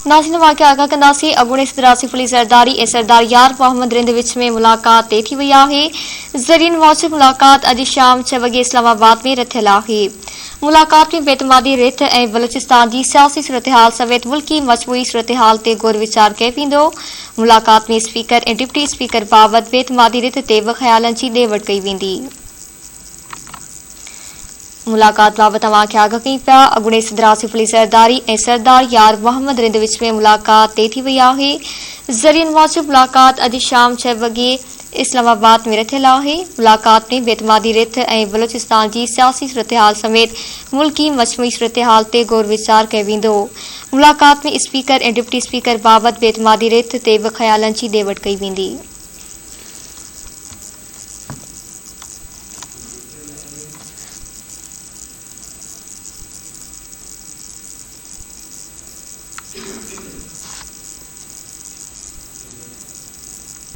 नाज़रीन वाक़िया आगाह कंदासीं। अॻूणे सिरासी पुलिस सरदारी ऐं सरदार यार मोहम्मद रिंद विच में मुलाक़ात तय थी वई आहे। ज़रियनि मूजिब मुलाक़ात अॼु शाम 6 वॻे इस्लामाबाद में रथियल आहे। मुलाक़ात में बेतमादी रिथ ऐं बलूचिस्तान जी सियासी सूरतहाल समेत मुल्की मजमूई सूरतहाल ते गौर वीचार कयो वेंदो। मुलाक़ात में स्पीकर ऐं डिप्टी स्पीकर बाबति बेतमादी रिथ ते बि ख़्यालनि जी ॾे वठि कई वेंदी। मुलाक़ात बाबति तव्हांखे आगाह कई पिया। अॻूणे सिरासी पुलिस सरदारी ऐं सरदार यार मोहम्मद रिंद विच में मुलाक़ात तय थी वई आहे। ज़रियनि मूजिब मुलाक़ात अॼु शाम 6 वॻे इस्लामाबाद में रथियल आहे। मुलाक़ात में बेतमादी रिथ ऐं बलूचिस्तान जी सियासी सूरतहाल समेत मुल्की मजमूई सूरतहाल ते गौर वीचार कयो वेंदो। मुलाक़ात में स्पीकर ऐं डिप्टी स्पीकर बाबति बेतमादी रिथ ते बि ख़्यालनि जी ॾे वठि कई वेंदी।